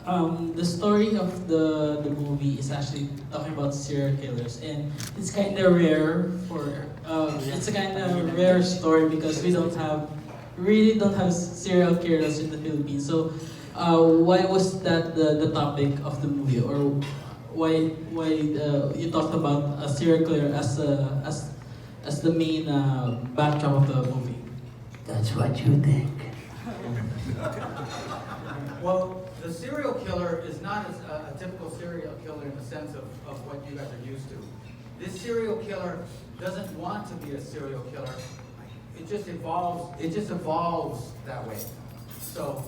The story of the movie is actually talking about serial killers, and it's kind of rare for it's a kind of rare story because we don't have really don't have serial killers in the Philippines. So, why was that the topic of the movie, or why you talked about a serial killer as the main backdrop of the movie? That's what you think. Well, the serial killer is not a typical serial killer in the sense of what you guys are used to. This serial killer doesn't want to be a serial killer. It just evolves that way. So,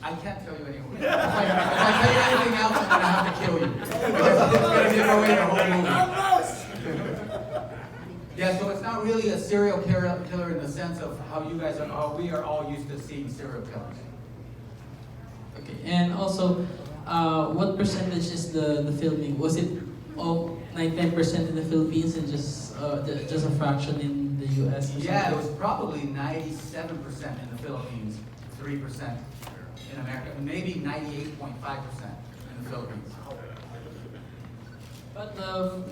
I can't tell you anymore. If I tell you anything else, I'm going to have to kill you. Because it's going to give away the whole movie. Yeah, so it's not really a serial killer in the sense of how you guys are, how we are all used to seeing serial killers. Okay, and also, what percentage is the filming? Was it all 99% in the Philippines and just a fraction in the US? Yeah, it was probably 97% in the Philippines, 3% in America, and maybe 98.5% in the Philippines. But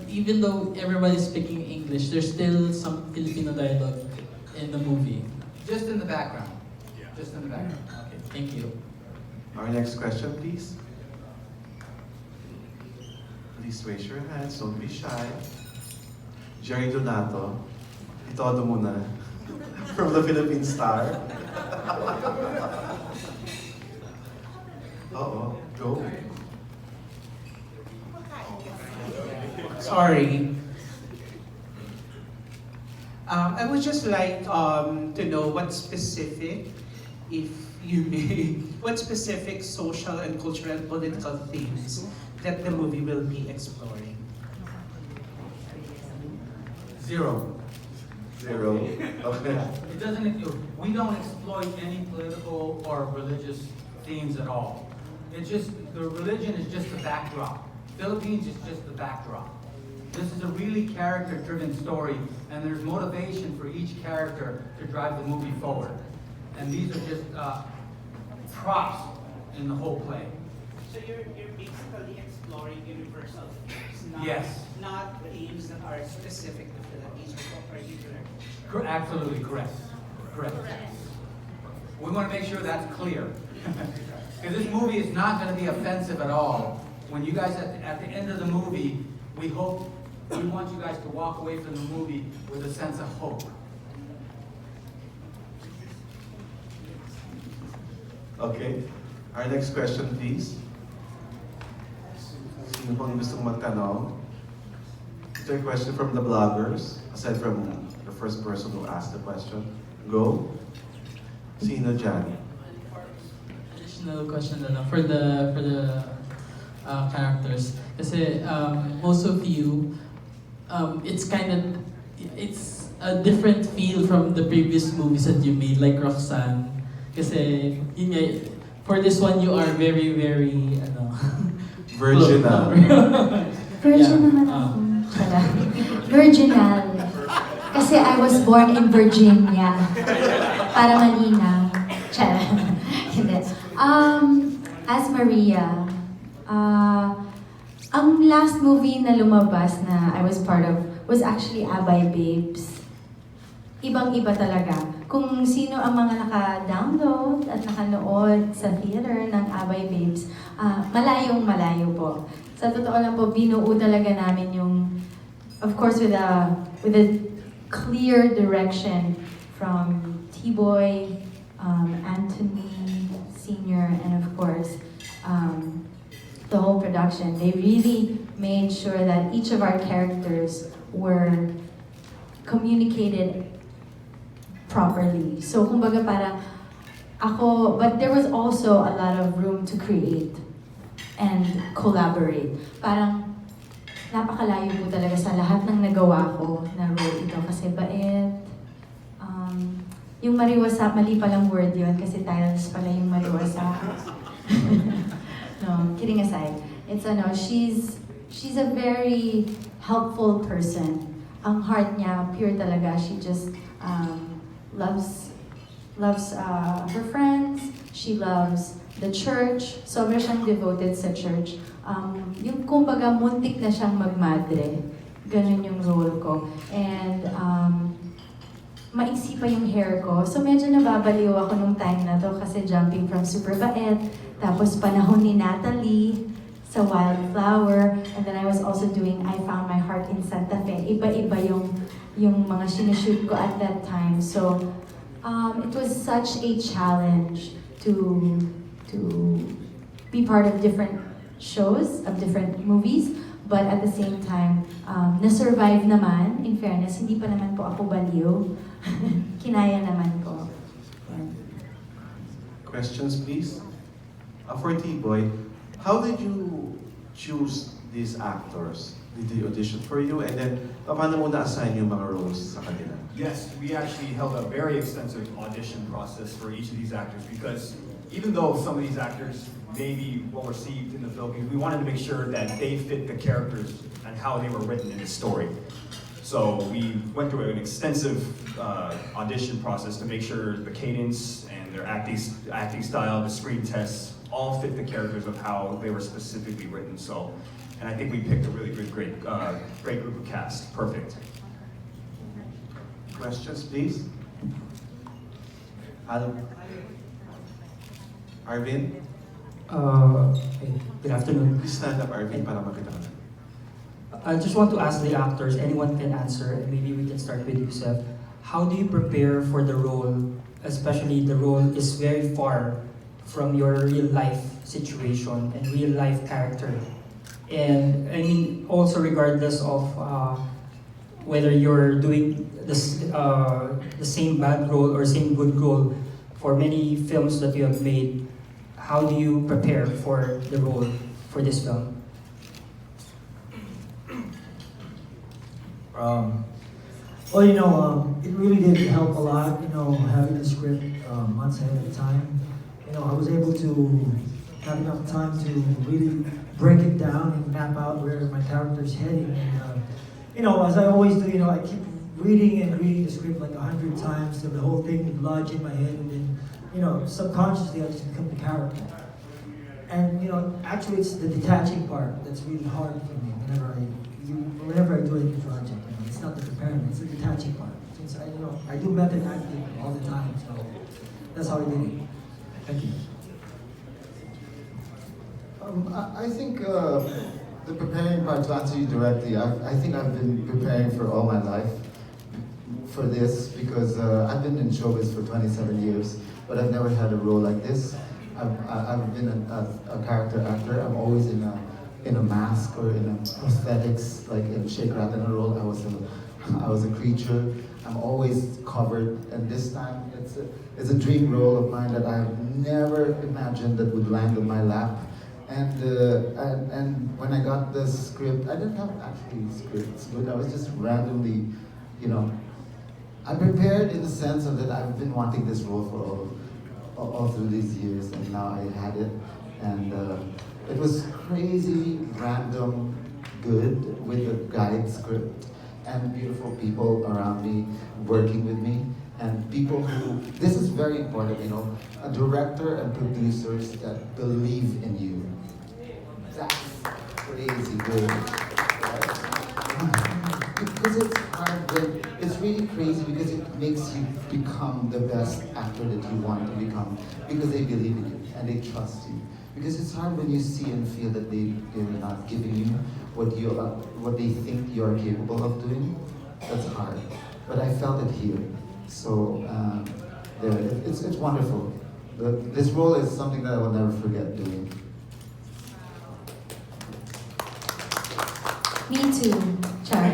even though everybody's speaking English, there's still some Filipino dialogue in the movie. Just in the background. Just in the background. Okay, thank you. Our next question, please. Please raise your hands, don't be shy. Jerry Donato, itodo muna, from the Philippine Star. Uh-oh, go. Sorry. I would just like to know what specific, if you may, what specific social and cultural and political themes that the movie will be exploring. Zero. Zero. Okay. It doesn't, we don't exploit any political or religious themes at all. It's just, the religion is just the backdrop. Philippines is just the backdrop. This is a really character-driven story, and there's motivation for each character to drive the movie forward. And these are just props in the whole play. So you're basically exploring universal themes, Yes. not themes that are specific to Philippines or particular culture. Absolutely correct. Correct. We want to make sure that's clear. Because this movie is not going to be offensive at all. When you guys, at the end of the movie, we want you guys to walk away from the movie with a sense of hope. Okay. Our next question, please. Sino pong gustong magtanong? Is there a question from the bloggers, aside from the first person who asked the question? Go. Sino dyan? Additional question na lang for the characters. Kasi most of you, it's a different feel from the previous movies that you made, like Roxanne. Kasi yun nga, for this one you are very, very Virginal. Virgin naman ako. Wala. Virginal. Kasi I was born in Virginia. Para malinaw. Tara. Hindi. As Maria, ang last movie na lumabas na I was part of was actually Abay Babes. Ibang-iba talaga. Kung sino ang mga naka-download at nakanood sa theater ng Abay Babes, malayong malayo po. Sa totoo lang po, binuo talaga namin yung, of course, with a clear direction from T-Boy, Anthony Sr., and of course, the whole production. They really made sure that each of our characters were communicated properly. So, kumbaga parang ako, but there was also a lot of room to create and collaborate. Parang napakalayo po talaga sa lahat ng nagawa ko na role ito kasi bait. Yung mariwasa, mali palang word yun kasi titles pala yung mariwasa. No, kidding aside. It's she's a very helpful person. Ang heart niya, pure talaga. She just loves her friends. She loves the church. Sobra siyang devoted sa church. Yung kumbaga, muntik na siyang magmadre. Ganun yung role ko. And maiksi pa yung hair ko. So medyo nababaliw ako nung time na to kasi jumping from super baet, tapos panahon ni Natalie sa Wildflower, and then I was also doing I Found My Heart in Santa Fe. Iba-iba yung mga sinushoot ko at that time. So it was such a challenge to be part of different shows, of different movies. But at the same time, na-survive naman. In fairness, hindi pa naman po ako baliw. Kinaya naman ko. Questions, please? For T-Boy, how did you choose these actors? Did they audition for you? And then, paano mo na-assign yung mga roles sa kanila? Yes, we actually held a very extensive audition process for each of these actors because even though some of these actors may be well received in the Philippines, we wanted to make sure that they fit the characters and how they were written in the story. So we went through an extensive audition process to make sure the cadence and their acting style, the screen tests, all fit the characters of how they were specifically written. So, and I think we picked a really great group of cast. Perfect. Questions, please? Arvin? Good afternoon. Please stand up, Arvin, para makita ka. I just want to ask the actors, anyone can answer, and maybe we can start with Yusef. How do you prepare for the role, especially the role is very far from your real life situation and real life character? And I mean, also regardless of whether you're doing this, the same bad role or same good role, for many films that you have made, how do you prepare for the role for this film? Well, it really did help a lot, having the script months ahead of time. I was able to have enough time to really break it down and map out where my character's heading. And, as I always do, I keep reading and reading the script like 100 times till the whole thing would lodge in my head, and then, subconsciously I just become the character. And, actually it's the detaching part that's really hard for me whenever I do a new project. It's not the preparing, it's the detaching part. Since I do method acting all the time, so that's how I did it. Thank you. I think the preparing part, to answer you directly, I think I've been preparing for all my life for this because I've been in showbiz for 27 years, but I've never had a role like this. I've been a character actor. I'm always in a mask or in a prosthetics, like in Shake Rattle in a role. I was a creature. I'm always covered, and this time it's a dream role of mine that I've never imagined that would land on my lap. And when I got the script, I didn't have actually scripts, but I was just randomly, I prepared in the sense of that I've been wanting this role for all through these years, and now I had it, and it was crazy, random, good with a guide script and beautiful people around me working with me. And people who, this is very important, a director and producers that believe in you. That's crazy good. Because it's hard, it's really crazy because it makes you become the best actor that you want to become because they believe in you and they trust you. Because it's hard when you see and feel that they're not giving you what they think you're capable of doing. That's hard. But I felt it here. So it's wonderful. This role is something that I will never forget doing. Me too, Char.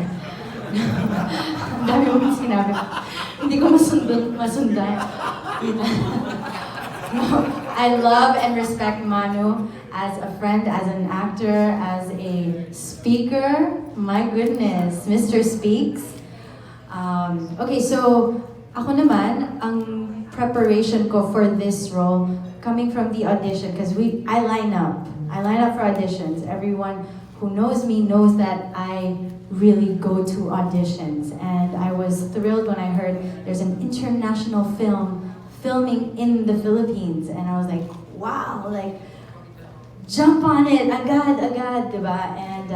Ang dami mong sinabi. Hindi ko masundan. I love and respect Manu as a friend, as an actor, as a speaker. My goodness, Mr. Speaks. Okay, so ako naman, ang preparation ko for this role, coming from the audition, because I line up for auditions. Everyone who knows me knows that I really go to auditions, and I was thrilled when I heard there's an international film filming in the Philippines. And I was like, wow, like, jump on it, agad, diba? And,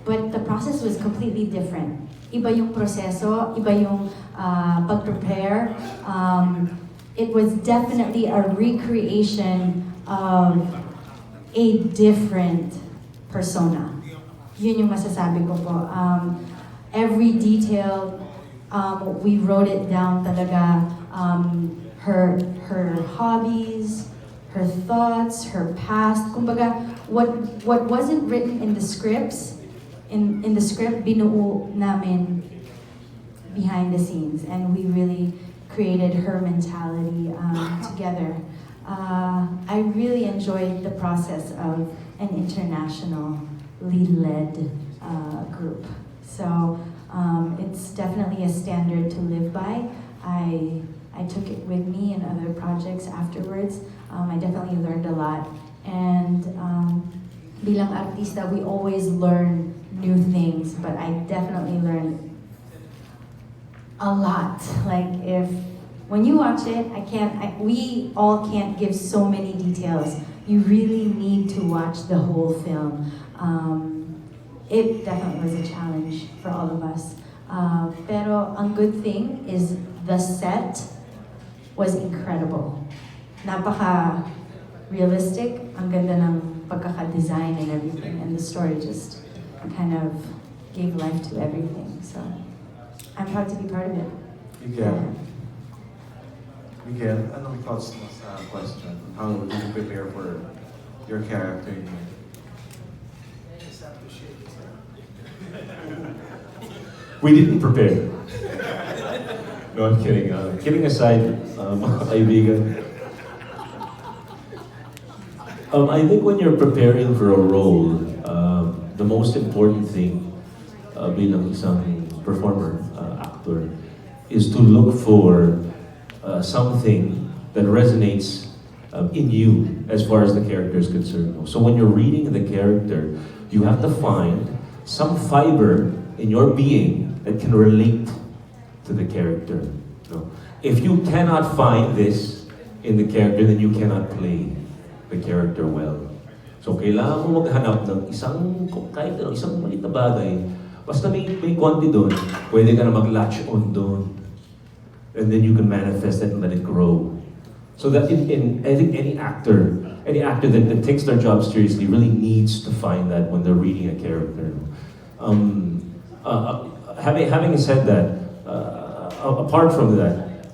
but the process was completely different. Iba yung proseso, iba yung pag-prepare. It was definitely a recreation of a different persona. Yun yung masasabi ko po. Every detail, we wrote it down talaga. Her hobbies, her thoughts, her past. Kumbaga, what wasn't written in the scripts, in the script, binuo namin behind the scenes. And we really created her mentality together. I really enjoyed the process of an internationally led group. So it's definitely a standard to live by. I took it with me in other projects afterwards. I definitely learned a lot. And bilang artista, we always learn new things, but I definitely learned a lot. Like when you watch it, we all can't give so many details. You really need to watch the whole film. It definitely was a challenge for all of us. Pero ang good thing is the set was incredible. Napaka realistic, ang ganda ng pagkaka-design and everything, and the story just kind of gave life to everything. So I'm proud to be part of it. Miguel, anong thoughts mo sa question? How do you prepare for your character in it? We didn't prepare. No, I'm kidding. Kidding aside, mga kaibigan. I think when you're preparing for a role, the most important thing bilang isang performer, actor, is to look for something that resonates in you as far as the character is concerned. So when you're reading the character, you have to find some fiber in your being that can relate to the character. If you cannot find this in the character, then you cannot play the character well. So kailangan mo maghanap ng kahit isang maliit na bagay, basta may konti doon, pwede ka na mag-latch on doon. And then you can manifest it and let it grow. So that I think any actor that takes their job seriously really needs to find that when they're reading a character. Having said that, apart from that,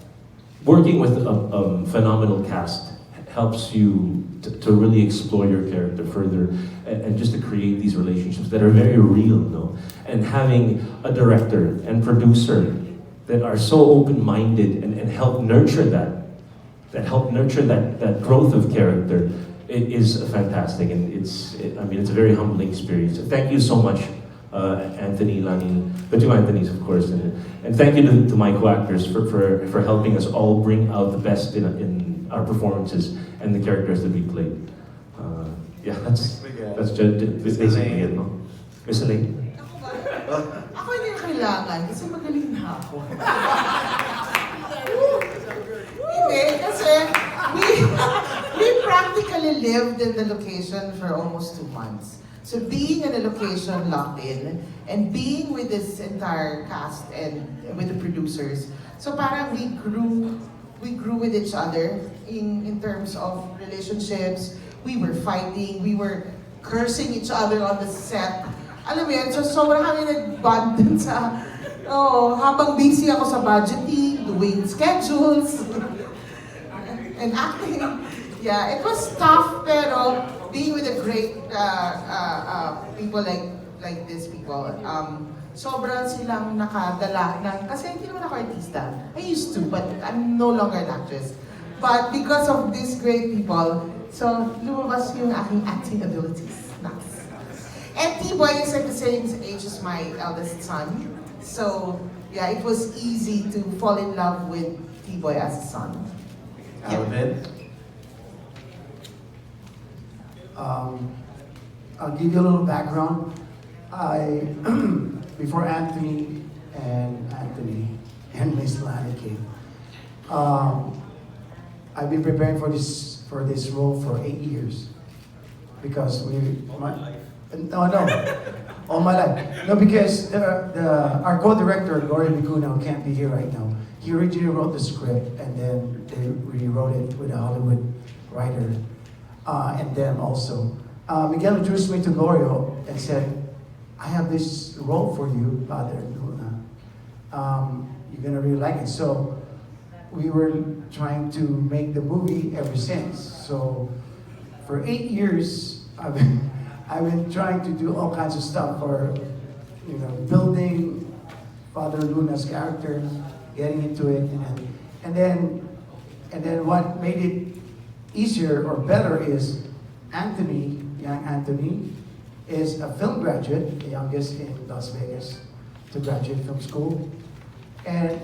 working with a phenomenal cast helps you to really explore your character further and just to create these relationships that are very real, no? And having a director and producer that are so open-minded and help nurture that growth of character, it is fantastic, and it's a very humbling experience. Thank you so much, Anthony, Lani, the two Anthonys, of course, and thank you to my co-actors for helping us all bring out the best in our performances and the characters that we played. That's basically it, no? Miss Elaine? Ako hindi na kailangan kasi magaling na ako. Hindi, kasi we practically lived in the location for almost 2 months. So being in a location locked in and being with this entire cast and with the producers, so parang we grew with each other in terms of relationships. We were fighting, we were cursing each other on the set. Alam mo yun, so sobrang kami nag-bond dun sa, habang busy ako sa budgeting, doing schedules, and acting. Yeah, it was tough, pero being with a great people like these people, sobrang silang nakadala ng, kasi hindi naman ako artista. I used to, but I'm no longer an actress. But because of these great people, so lumabas yung aking acting abilities. Nice. And T-Boy is like the same age as my eldest son. So yeah, it was easy to fall in love with T-Boy as a son. Alvin? I'll give you a little background. Before Anthony and Miss Lani came, I've been preparing for this role for 8 years because all my life. No, because our co-director Gloria Bicuna can't be here right now. He originally wrote the script and then they rewrote it with a Hollywood writer, and then also Miguel introduced me to Gloria and said, "I have this role for you, Father Luna. You're gonna really like it." So we were trying to make the movie ever since. So for 8 years, I've been trying to do all kinds of stuff for, building Father Luna's character, getting into it, and then what made it easier or better is Anthony, young Anthony, is a film graduate, the youngest in Las Vegas to graduate film school, and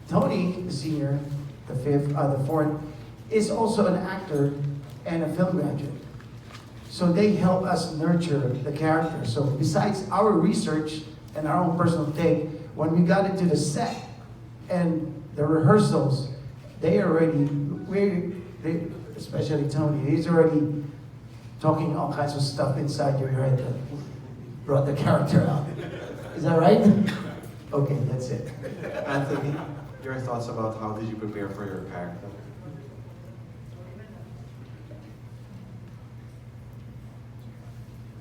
Tony, the senior, the fourth, is also an actor and a film graduate. So they help us nurture the character. So besides our research and our own personal take, when we got into the set and the rehearsals, especially Tony, he's already talking all kinds of stuff inside your head that brought the character out. Is that right? Okay, that's it. Anthony, your thoughts about how did you prepare for your character?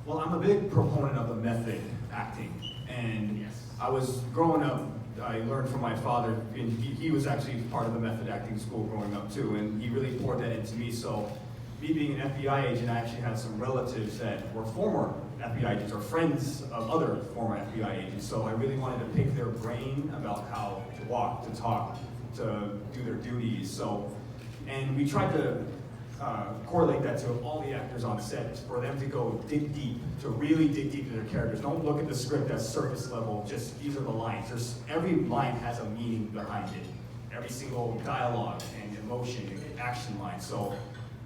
Well, I'm a big proponent of the method acting, and I was growing up, I learned from my father, and he was actually part of the method acting school growing up too, and he really poured that into me. So me being an FBI agent, I actually had some relatives that were former FBI agents or friends of other former FBI agents. So I really wanted to pick their brain about how to walk, to talk, to do their duties. So, and we tried to correlate that to all the actors on set for them to go dig deep, to really dig deep into their characters. Don't look at the script as surface level, just these are the lines. Every line has a meaning behind it. Every single dialogue and emotion and action line. So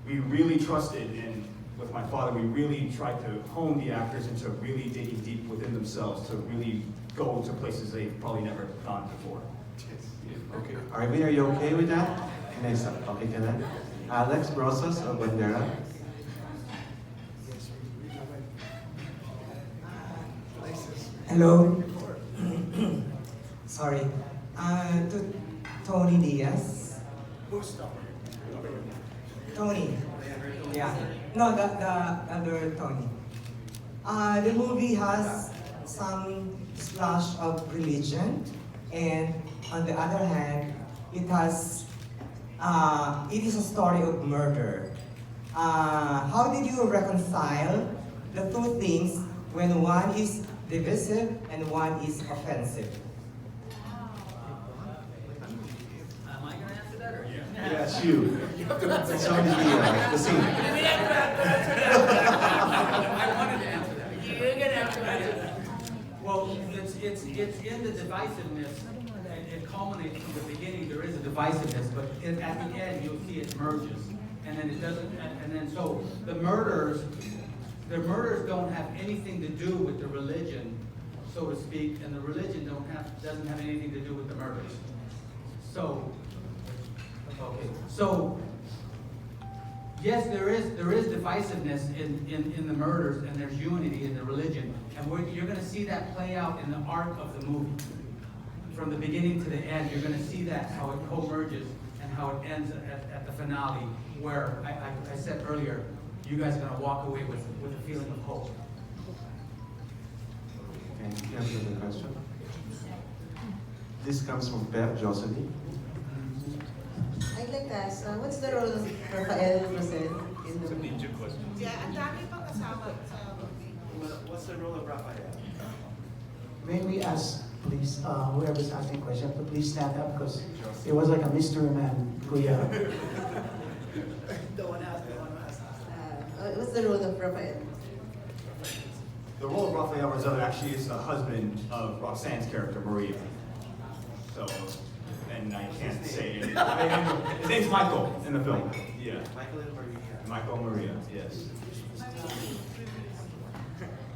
we really trusted, and with my father, we really tried to hone the actors into really digging deep within themselves to really go to places they've probably never gone before. Okay. Arvin, are you okay with that? Nice. Okay, can I? Alex Brosas of Bandera. Hello. Sorry. To Tony Diaz. Tony. Yeah. No, the other Tony. The movie has some splash of religion, and on the other hand, it is a story of murder. How did you reconcile the two things when one is divisive and one is offensive? Am I gonna answer that or you? Yeah, it's you. It's on the scene. I wanted to answer that. You're gonna have to answer that. Well, it's in the divisiveness. It culminates from the beginning. There is a divisiveness, but at the end you'll see it merges, and then it doesn't. And then so the murders don't have anything to do with the religion, so to speak, and the religion doesn't have anything to do with the murders. So, okay. So yes, there is divisiveness in the murders, and there's unity in the religion, and you're going to see that play out in the arc of the movie. From the beginning to the end, you're going to see that, how it co-merges and how it ends at the finale, where I said earlier, you guys are going to walk away with a feeling of hope. Okay, do you have another question? This comes from Pep Jocelyn. I'd like to ask, what's the role of Rafael Rosel in the movie? Yeah, ang dami pang kasama sa movie. What's the role of Rafael? May we ask, please, whoever's asking question, to please stand up because it was like a mystery man, Kuya. What's the role of Rafael? The role of Rafael Rosell actually is the husband of Roxanne's character, Maria. So, and I can't say it. His name's Michael in the film. Yeah. Michael and Maria. Michael and Maria, yes.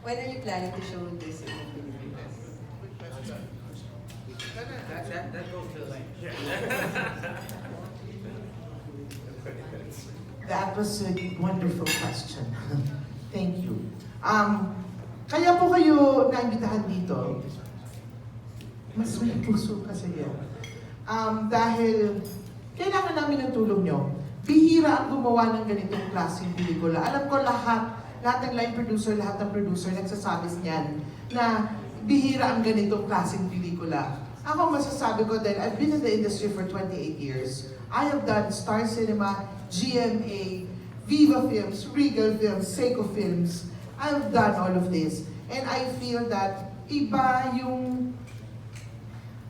When are you planning to show this in the Philippines? That goes to the lane. That was a wonderful question. Thank you. Kaya po kayo naimbitahan dito, mas may puso kasi yan. Dahil kailangan namin ng tulong nyo. Bihira ang gumawa ng ganitong klaseng pelikula. Alam ko lahat ng line producer, lahat ng producer nagsasabi niyan na bihira ang ganitong klaseng pelikula. Ako masasabi ko dahil I've been in the industry for 28 years. I have done Star Cinema, GMA, Viva Films, Regal Films, Seiko Films. I have done all of this. And I feel that iba yung...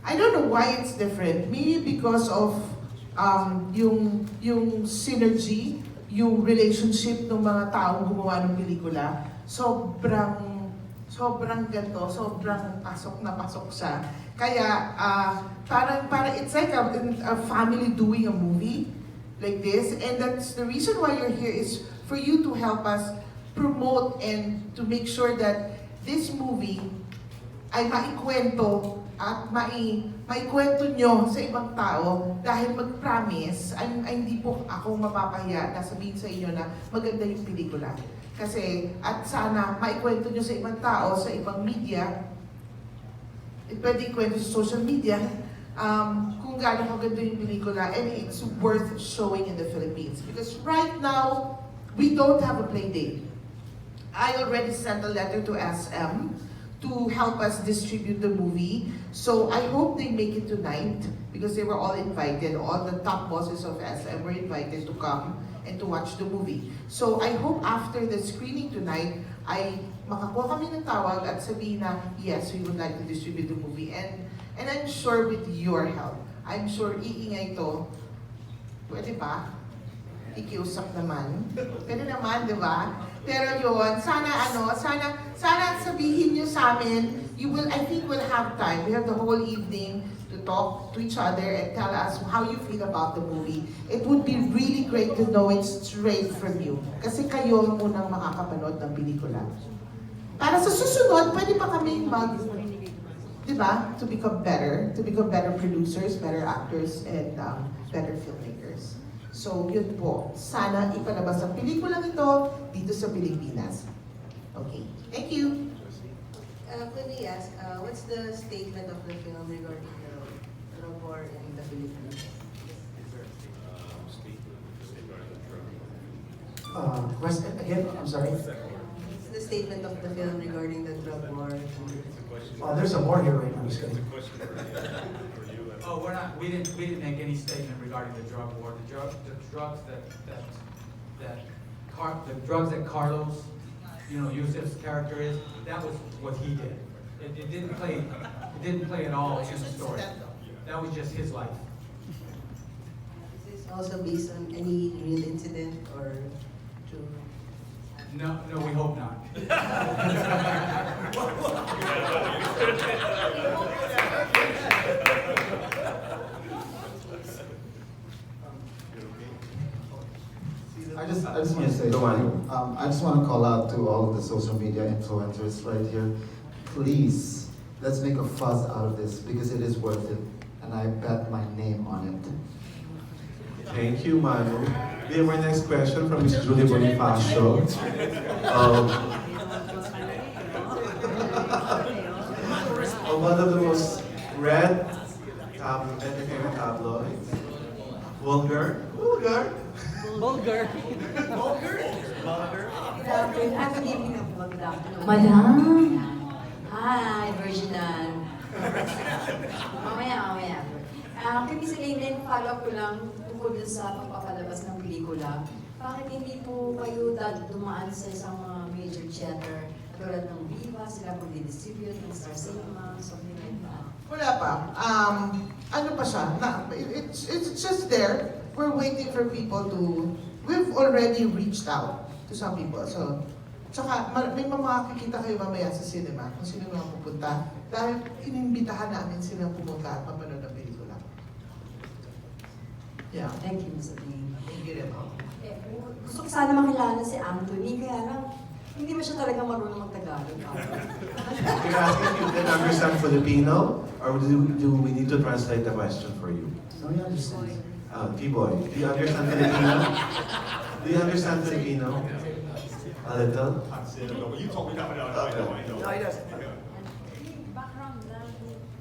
I don't know why it's different. Maybe because of yung synergy, yung relationship ng mga taong gumawa ng pelikula. Sobrang ganito, sobrang pasok na pasok siya. Kaya parang it's like a family doing a movie like this, and that's the reason why you're here is for you to help us promote and to make sure that this movie ay maikwento at maikwento nyo sa ibang tao dahil mag-promise, ay hindi po ako mapapahiya na sabihin sa inyo na maganda yung pelikula. Kasi, at sana maikwento nyo sa ibang tao, sa ibang media, pwede ikwento sa social media, kung gaano kaganda yung pelikula, and it's worth showing in the Philippines. Because right now, we don't have a play date. I already sent a letter to SM to help us distribute the movie. So I hope they make it tonight because they were all invited. All the top bosses of SM were invited to come and to watch the movie. So I hope after the screening tonight, ay makakuha kami ng tawag at sabihin na, yes, we would like to distribute the movie. And I'm sure with your help, I'm sure iingay to. Pwede ba? Ikiusap naman. Pwede naman, di ba? Pero yun, sana sabihin nyo sa amin, I think we'll have time. We have the whole evening to talk to each other and tell us how you feel about the movie. It would be really great to know it straight from you. Kasi kayo ang unang makakapanood ng pelikula. Para sa susunod, pwede pa kami diba? To become better producers, better actors, and better filmmakers. So, yun po. Sana ipalabas ang pelikulang ito dito sa Pilipinas. Okay. Thank you. Could we ask, what's the statement of the film regarding the war in the Philippines? Question again, I'm sorry. What's the statement of the film regarding the drug war? There's a war here right now. Oh, we didn't make any statement regarding the drug war. The drugs that Carlos, Yusuf's character is, that was what he did. It didn't play at all in the story. That was just his life. Is this also based on any real incident or true? No, we hope not. I just want to say something. I just want to call out to all of the social media influencers right here. Please, let's make a fuss out of this because it is worth it, and I bet my name on it. Thank you, Manu. We have our next question from Ms. Julie Bonifacio. One of the most read entertainment tabloids. Vulgar. Madam. Hi, Virginal. Mamaya. Kami sa Lane, follow up ko lang tungkol dun sa pagpapalabas ng pelikula. Bakit hindi po kayo dumaan sa isang major theater tulad ng Viva, sila po distribute ng Star Cinema, something like that? Wala pa. Ano pa siya? It's just there. We're waiting for people to... We've already reached out to some people. So, tsaka may makikita kayo mamaya sa cinema kung sino mga pupunta. Dahil inimbitahan namin silang pumunta at mapanood ng pelikula. Yeah. Thank you, Mr. Lee. Thank you rin po. Gusto ko sana makilala si Anthony, kaya lang hindi mo siya talaga marunong mag-Tagalog. You're asking if you can understand Filipino, or do we need to translate the question for you? No, you understand. P-Boy, do you understand Filipino? Do you understand Filipino? A little? You told me that, but I know. No, he doesn't. Background lang,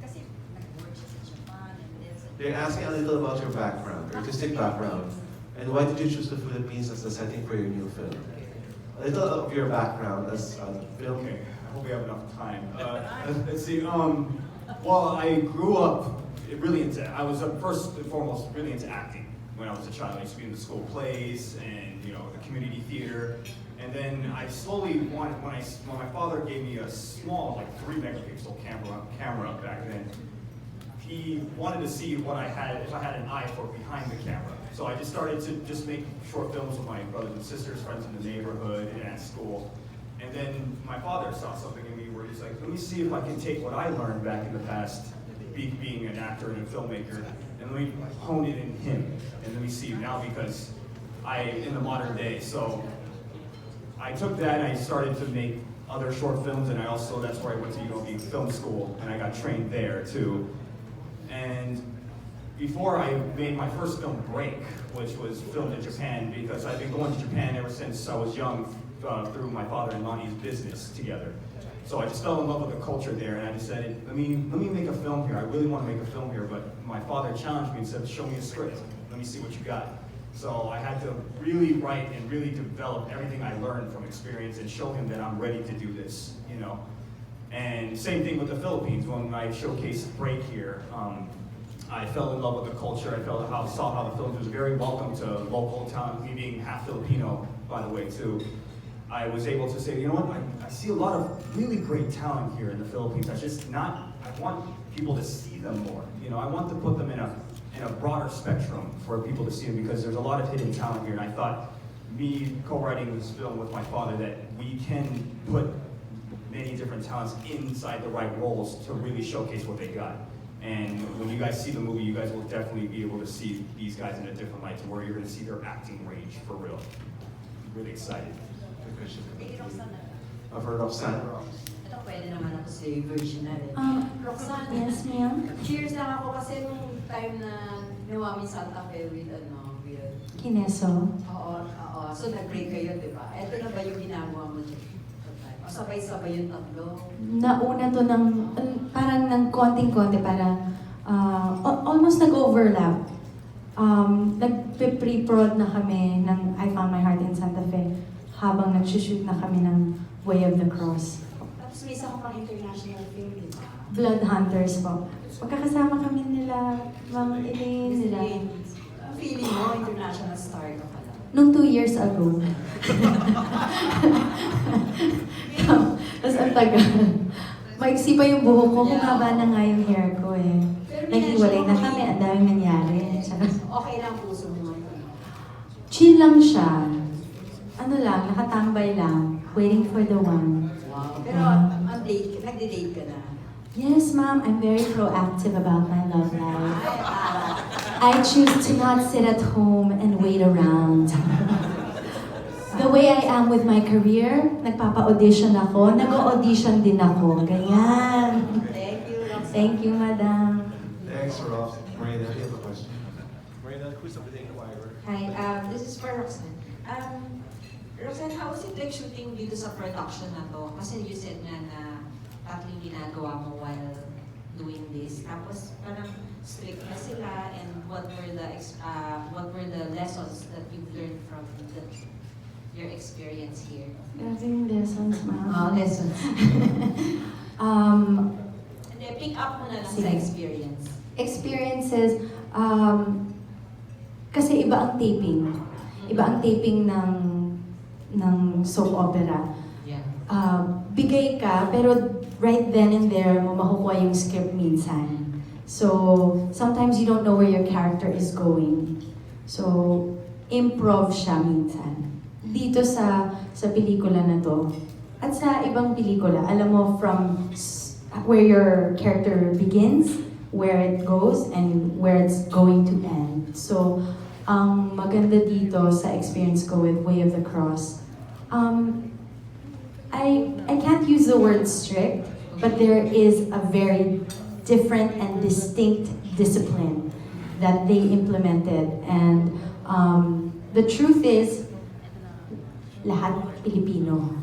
kasi nag-work siya sa Japan and this. They're asking a little about your background, your artistic background, and why did you choose the Philippines as the setting for your new film? A little of your background as a film. Okay, I hope we have enough time. Let's see. Well, I grew up I was first and foremost really into acting when I was a child. I used to be in the school plays and the community theater. And then I slowly wanted, when my father gave me a small, like 3 megapixel camera back then, he wanted to see what I had, if I had an eye for behind the camera. So I just started to just make short films with my brothers and sisters, friends in the neighborhood, and at school. And then my father saw something in me where he's like, let me see if I can take what I learned back in the past, being an actor and a filmmaker, and let me hone it in him. And let me see now, because in the modern day. So I took that and I started to make other short films, and that's where I went to UOB Film School, and I got trained there too. And before I made my first film, Break, which was filmed in Japan, because I've been going to Japan ever since I was young through my father and Lonnie's business together. So I just fell in love with the culture there, and I decided, let me make a film here. I really want to make a film here, but my father challenged me and said, show me a script. Let me see what you got. So I had to really write and really develop everything I learned from experience and show him that I'm ready to do this, And same thing with the Philippines. When I showcased Break here, I fell in love with the culture. I saw how the Philippines was very welcome to local talent. Me being half Filipino, by the way, too. I was able to say, you know what, I see a lot of really great talent here in the Philippines. I want people to see them more. I want to put them in a broader spectrum for people to see them, because there's a lot of hidden talent here. And I thought, me co-writing this film with my father, that we can put many different talents inside the right roles to really showcase what they got. And when you guys see the movie, you guys will definitely be able to see these guys in a different light, to where you're going to see their acting range for real. I'm really excited. For Roxanne. Ito pwede naman ako si Virgin na rin. Roxanne, Yes, ma'am. cheers lang ako kasi nung time na Nuwami Santa Fe with Kineso. Oo. So nag-break kayo, di ba? Ito na ba yung ginagawa mo dyan? Sabay-sabay yung tatlo? Nauna to parang ng konting-konti, parang almost nag-overlap. Nag-pre-prod na kami ng I Found My Heart in Santa Fe habang nag-shoot na kami ng Way of the Cross. Tapos may isa ko pang international film, di ba? Blood Hunters po. Magkakasama kami nila, Ma'am Elaine, nila. Feeling mo, international star ka pala. Nung 2 years ago. Tapos ang tagal. Maiksi pa yung buhok ko, kumaba na nga yung hair ko eh. Naghiwalay na kami, ang daming nangyari. Okay lang puso mo. Chill lang siya. Ano lang, nakatambay lang. Waiting for the one. Wow. Pero nagde-date ka na? Yes, ma'am. I'm very proactive about my love life. I choose to not sit at home and wait around. The way I am with my career, nagpapa-audition ako, nag-audition din ako. Ganyan. Thank you, Roxanne. Thank you, madam. Thanks, Rob. Marina, you have a question? Marina, who's the writer? Hi, this is for Roxanne. Roxanne, how was it like shooting dito sa production na to? Kasi you said na tatlong ginagawa mo while doing this. Tapos parang strict na sila, and what were the lessons that you've learned from your experience here? Graving lessons, ma'am. Lessons. And then pick up mo na lang sa experience. Experiences, kasi iba ang taping. Iba ang taping ng soap opera. Yeah. Bigay ka, pero right then and there mo makukuha yung script minsan. So, sometimes you don't know where your character is going. So, improv siya minsan. Dito sa pelikula na to, at sa ibang pelikula, alam mo from where your character begins, where it goes, and where it's going to end. So, ang maganda dito sa experience ko with Way of the Cross, I can't use the word strict, but there is a very different and distinct discipline that they implemented. And the truth is, lahat Pilipino.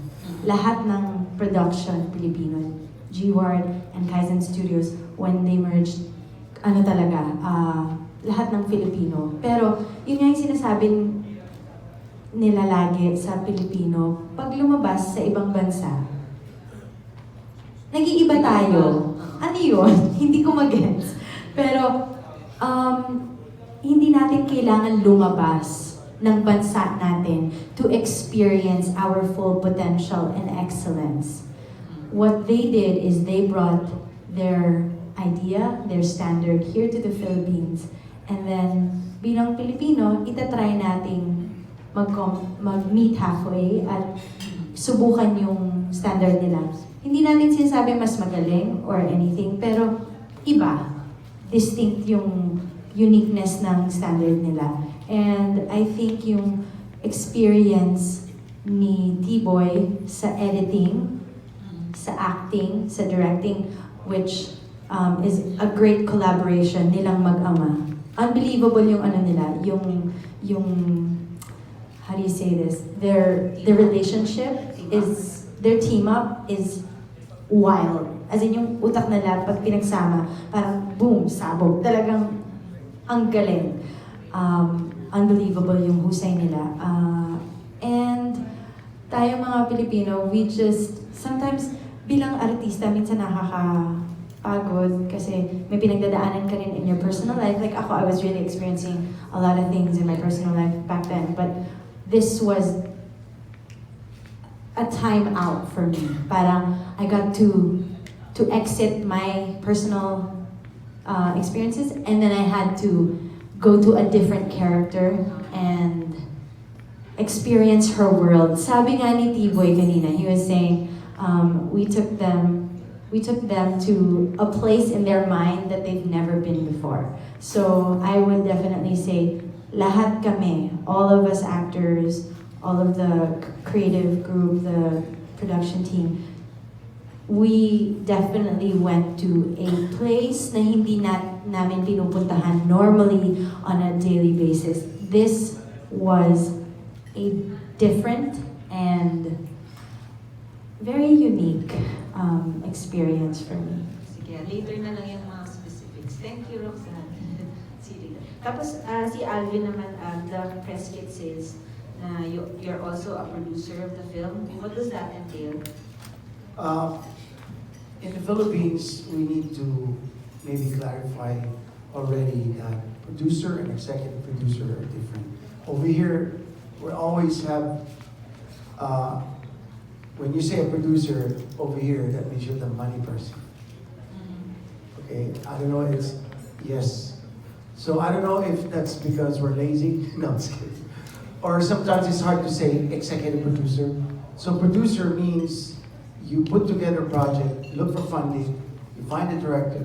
Lahat ng production Pilipino. G-Ward and Kaizen Studios, when they merged, ano talaga, lahat ng Filipino. Pero yun nga yung sinasabi nila lagi sa Pilipino, pag lumabas sa ibang bansa, nag-iiba tayo. Ano yun? Hindi ko mag-gets. Pero, hindi natin kailangan lumabas ng bansa natin to experience our full potential and excellence. What they did is they brought their idea, their standard here to the Philippines. And then, bilang Pilipino, itatry nating mag-meet halfway at subukan yung standard nila. Hindi natin sinasabi mas magaling or anything, pero iba. Distinct yung uniqueness ng standard nila. And I think yung experience ni T-Boy sa editing, sa acting, sa directing, which is a great collaboration nilang mag-ama. Unbelievable yung ano nila, yung how do you say this? Their relationship is, their team up is wild. As in yung utak nila, pag pinagsama, parang boom, sabog. Talagang ang galing. Unbelievable yung husay nila. And tayo mga Pilipino, we just, sometimes bilang artista, minsan nakakapagod kasi may pinagdadaanan ka rin in your personal life. Like ako, I was really experiencing a lot of things in my personal life back then. But this was a time out for me. Parang I got to exit my personal experiences, and then I had to go to a different character and experience her world. Sabi nga ni T-Boy kanina, he was saying, we took them to a place in their mind that they've never been before. So I would definitely say, lahat kami, all of us actors, all of the creative group, the production team, we definitely went to a place na hindi namin pinupuntahan normally on a daily basis. This was a different and very unique experience for me. Sige, later na lang yung mga specifics. Thank you, Roxanne. Sige. Tapos si Alvin naman, the press kit says na you're also a producer of the film. What does that entail? In the Philippines, we need to maybe clarify already that producer and executive producer are different. Over here, we always have, when you say a producer over here, that means you're the money person. Okay, I don't know, it's, yes. So I don't know if that's because we're lazy, no, I'm just kidding. Or sometimes it's hard to say executive producer. So producer means you put together a project, look for funding, you find a director.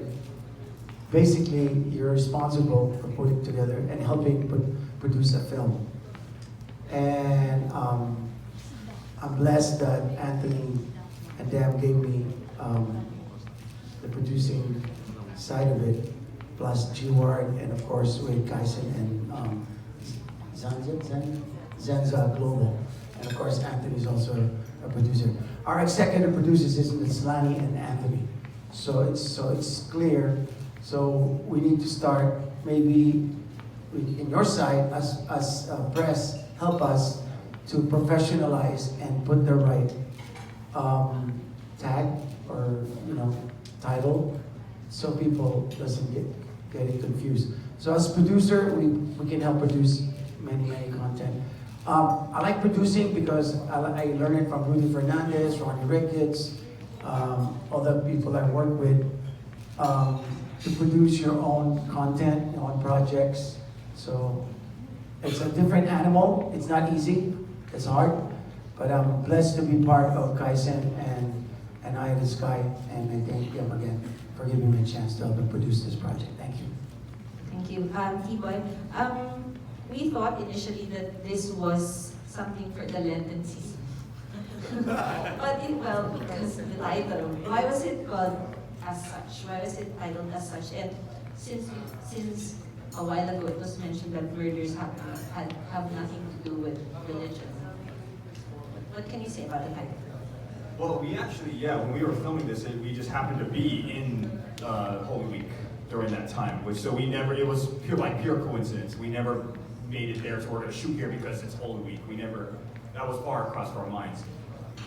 Basically, you're responsible for putting together and helping produce a film. And I'm blessed that Anthony and Deb gave me the producing side of it, plus G-Ward, and of course with Kaizen and Zenza Global. And of course, Anthony is also a producer. Our executive producers is Lani and Anthony. So it's clear. So we need to start maybe in your side as press, help us to professionalize and put the right tag or title, so people doesn't get it confused. So as producer, we can help produce many content. I like producing because I learned it from Rudy Fernandez, Ronnie Ricketts, other people I work with, to produce your own content, your own projects. So it's a different animal. It's not easy. It's hard. But I'm blessed to be part of Kaizen and Eye of the Sky. And I thank them again for giving me a chance to help them produce this project. Thank you. Thank you. T-Boy, we thought initially that this was something for the Lenten season. But because of the title, why was it called as such? Why was it titled as such? And since a while ago it was mentioned that murders have nothing to do with religion. What can you say about the title? Well, we actually, when we were filming this, we just happened to be in Holy Week during that time, it was pure coincidence. We never made it there, so we're going to shoot here because it's Holy Week. That was far across our minds.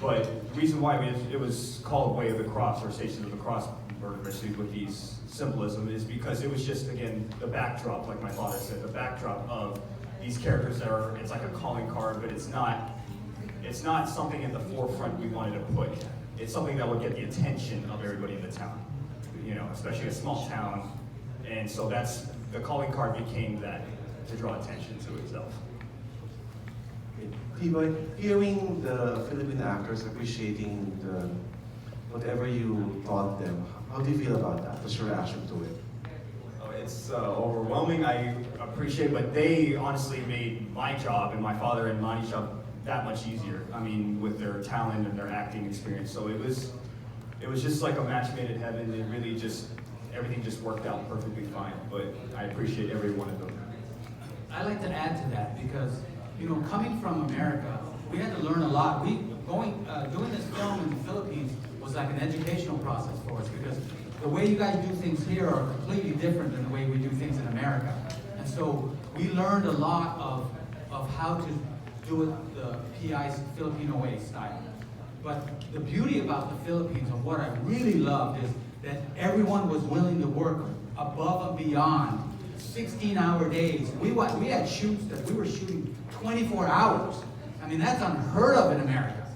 But the reason why it was called Way of the Cross, or Stations of the Cross, with these symbolism, is because it was just, again, the backdrop, like my father said, the backdrop of these characters it's like a calling card, but it's not something in the forefront we wanted to put. It's something that would get the attention of everybody in the town, especially a small town. And so the calling card became that, to draw attention to itself. T-Boy, hearing the Philippine actors appreciating whatever you taught them, how do you feel about that? What's your reaction to it? It's overwhelming. I appreciate, but they honestly made my job and my father and Manny's job that much easier. I mean, with their talent and their acting experience. So it was just like a match made in heaven. It really everything just worked out perfectly fine. But I appreciate every one of them. I like to add to that because, coming from America, we had to learn a lot. Doing this film in the Philippines was like an educational process for us because the way you guys do things here are completely different than the way we do things in America. And so we learned a lot of how to do it the PI's Filipino way style. But the beauty about the Philippines and what I really loved is that everyone was willing to work above and beyond 16-hour days. We had shoots that we were shooting 24 hours. I mean, that's unheard of in America.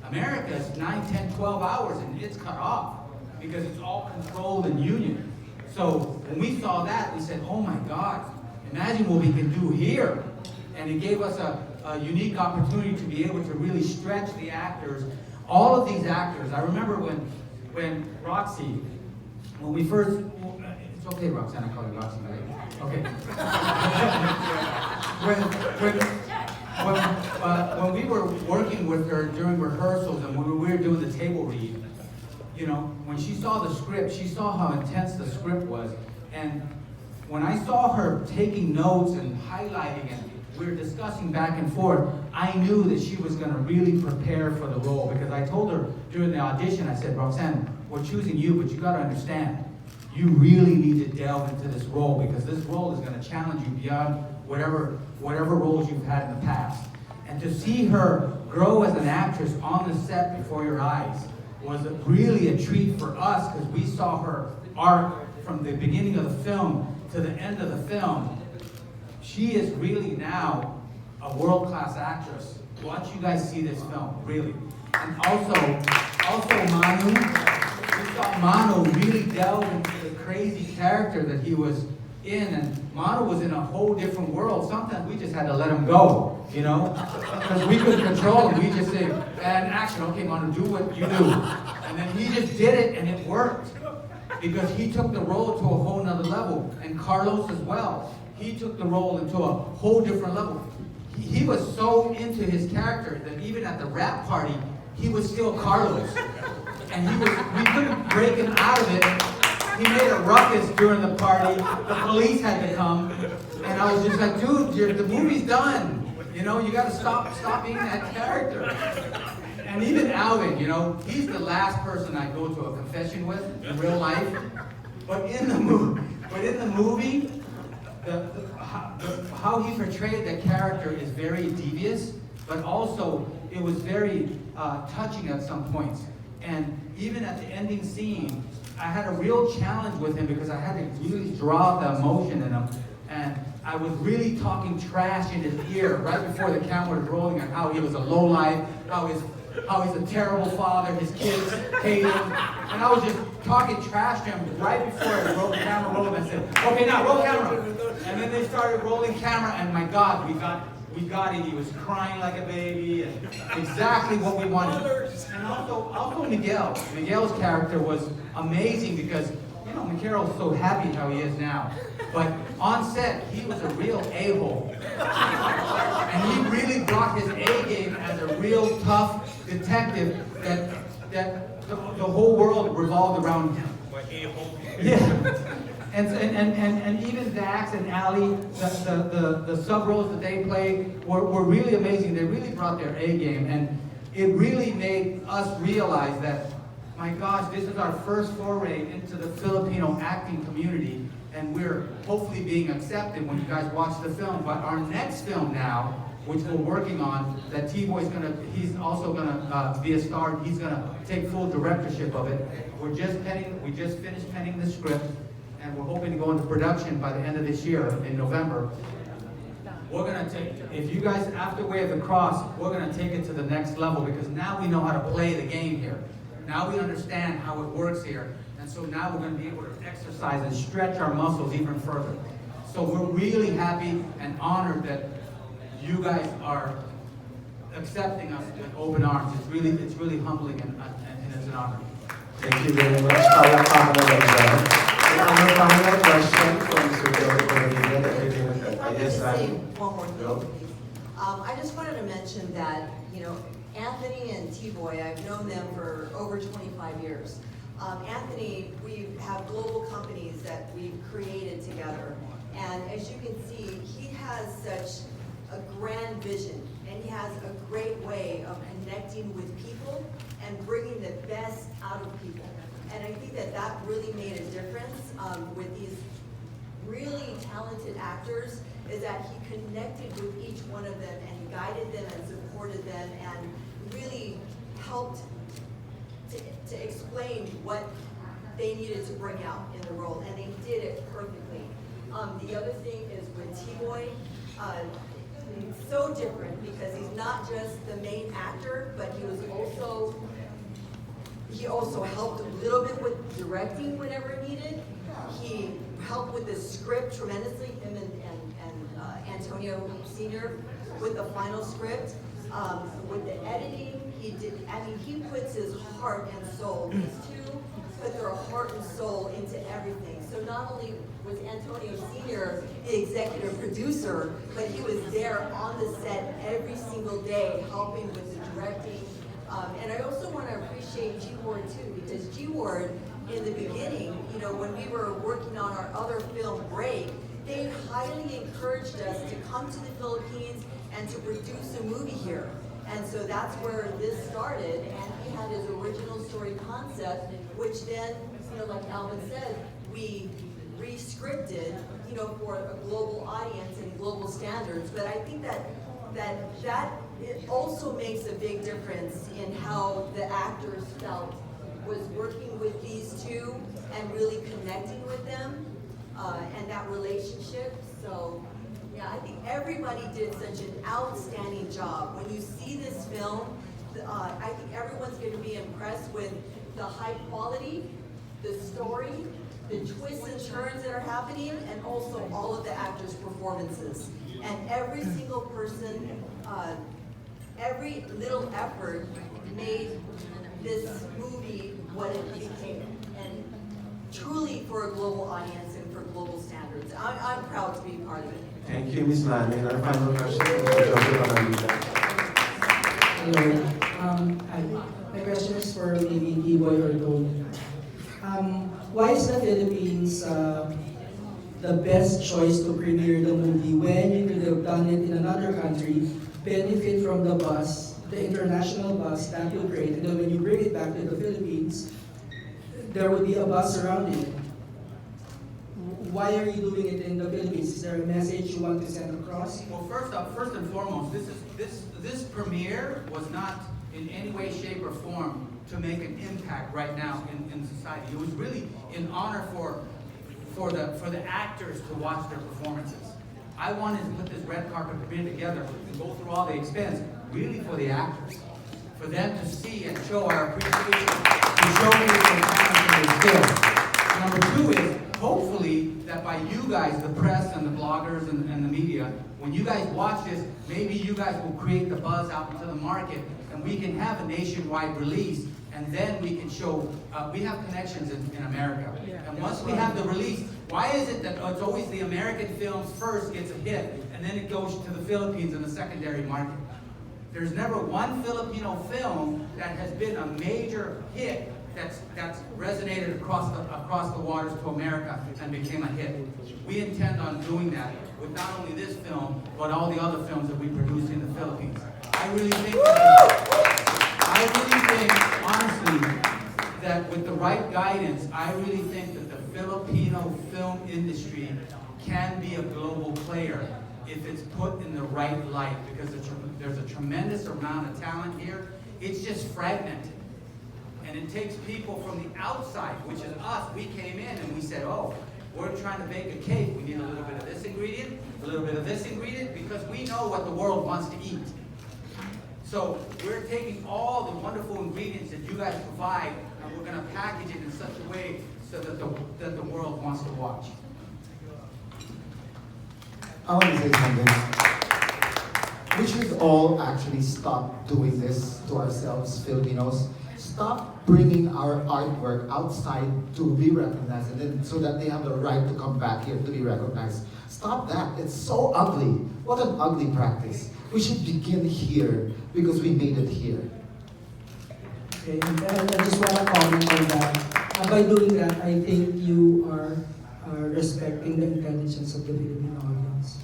America is 9, 10, 12 hours and it's cut off because it's all controlled and union. So when we saw that, we said, oh my God, imagine what we can do here. And it gave us a unique opportunity to be able to really stretch the actors. All of these actors, I remember when Roxy, when we first, it's okay Roxanne, I call you Roxy, right? Okay. when we were working with her during rehearsals and when we were doing the table read, when she saw the script, she saw how intense the script was. And when I saw her taking notes and highlighting and we were discussing back and forth, I knew that she was going to really prepare for the role because I told her during the audition, I said, Roxanne, we're choosing you, but you got to understand, you really need to delve into this role because this role is going to challenge you beyond whatever roles you've had in the past. And to see her grow as an actress on the set before your eyes was really a treat for us because we saw her arc from the beginning of the film to the end of the film. She is really now a world-class actress. Once you guys see this film, really. And also Manu, we saw Manu really delve into the crazy character that he was in, and Manu was in a whole different world. Sometimes we just had to let him go, because we couldn't control him. We just say, and action, okay, Manu, do what you do. And then he just did it, and it worked. Because he took the role to a whole nother level. And Carlos as well. He took the role into a whole different level. He was so into his character that even at the rap party, he was still Carlos. And we couldn't break him out of it. He made a ruckus during the party. The police had to come. And I was just like, dude, the movie's done. You gotta stop being that character. And even Alvin, he's the last person I go to a confession with in real life. But in the movie, how he portrayed that character is very devious, but also it was very touching at some points. And even at the ending scene, I had a real challenge with him because I had to really draw the emotion in him. And I was really talking trash in his ear right before the camera was rolling on how he was a lowlife, how he's a terrible father, his kids hate him. And I was just talking trash to him right before the camera rolled. I said, okay, now roll camera. And then they started rolling camera, and my God, we got it. He was crying like a baby, and exactly what we wanted. And also Miguel. Miguel's character was amazing because, Miguel's so happy how he is now. But on set, he was a real a-hole. And he really brought his A game as a real tough detective that the whole world revolved around him. Yeah. And even Dax and Ali, the sub roles that they played were really amazing. They really brought their A game. And it really made us realize that, my gosh, this is our first foray into the Filipino acting community, and we're hopefully being accepted when you guys watch the film. But our next film now, which we're working on, that T-Boy's he's also gonna be a star. He's gonna take full directorship of it. We just finished penning the script, and we're hoping to go into production by the end of this year in November. We're gonna take, if you guys, after Way of the Cross, we're gonna take it to the next level, because now we know how to play the game here. Now we understand how it works here, and so now we're gonna be able to exercise and stretch our muscles even further. So we're really happy and honored that you guys are accepting us with open arms. It's really humbling and it's an honor. Thank you very much. Our final question from Mr. Yes, one more thing, please. I just wanted to mention that, you know, Anthony and T-Boy, I've known them for over 25 years. Anthony, we have global companies that we've created together. And as you can see, he has such a grand vision, and he has a great way of connecting with people and bringing the best out of people. And I think that that really made a difference with these really talented actors, is that he connected with each one of them and guided them and supported them and really helped to explain what they needed to bring out in the role, and they did it perfectly. The other thing is with T-Boy, so different because he's not just the main actor, but he also helped a little bit with directing whenever needed. He helped with the script tremendously, him and Antonio Sr. with the final script. With the editing, he puts his heart and soul. These two put their heart and soul into everything. So not only was Antonio Sr. the executive producer, but he was there on the set every single day helping with the directing. And I also want to appreciate G Ward too, because G Ward in the beginning, you know, when we were working on our other film Break, they highly encouraged us to come to the Philippines and to produce a movie here. And so that's where this started, and he had his original story concept, which then, you know, like Alvin said, we re-scripted, you know, for a global audience and global standards. But I think that it also makes a big difference in how the actors felt was working with these two and really connecting with them and that relationship. So yeah, I think everybody did such an outstanding job. When you see this film, I think everyone's going to be impressed with the high quality, the story, the twists and turns that are happening, and also all of the actors' performances. And every single person, every little effort made this movie what it became. And truly for a global audience and for global standards. I'm proud to be part of it. Thank you, Ms. Lanning. Our final question from Mr. Joseph. Hello. My question is for maybe D-Boy or Tony. Why is the Philippines the best choice to premiere the movie when you could have done it in another country, benefit from the buzz, the international buzz that you create, and then when you bring it back to the Philippines, there would be a buzz around it. Why are you doing it in the Philippines? Is there a message you want to send across? Well, first and foremost, this premiere was not in any way, shape, or form to make an impact right now in society. It was really in honor for the actors to watch their performances. I wanted to put this red carpet premiere together and go through all the expense, really for the actors, for them to see and show our appreciation, to showcase their talent and their skills. Number two is, hopefully, that by you guys, the press and the bloggers and the media, when you guys watch this, maybe you guys will create the buzz out into the market, and we can have a nationwide release, and then we can show, we have connections in America. And once we have the release, why is it that it's always the American films first gets a hit, and then it goes to the Philippines in the secondary market? There's never one Filipino film that has been a major hit that's resonated across the waters to America and became a hit. We intend on doing that with not only this film, but all the other films that we produce in the Philippines. I really think that I really think, honestly, that with the right guidance, I really think that the Filipino film industry can be a global player if it's put in the right light, because there's a tremendous amount of talent here. It's just fragmented. And it takes people from the outside, which is us. We came in and we said, oh, we're trying to bake a cake. We need a little bit of this ingredient, a little bit of this ingredient, because we know what the world wants to eat. So we're taking all the wonderful ingredients that you guys provide, and we're going to package it in such a way so that the world wants to watch. I want to say something. We should all actually stop doing this to ourselves, Filipinos. Stop bringing our artwork outside to be recognized, and then so that they have the right to come back here to be recognized. Stop that. It's so ugly. What an ugly practice. We should begin here because we made it here. Okay, and I just want to comment on that. By doing that, I think you are respecting the intelligence of the Filipino audience.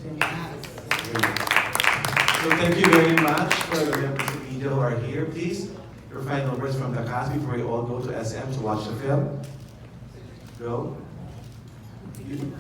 So thank you very much for the members of media who are here. Please, your final words from the cast before we all go to SM to watch the film. Go. You.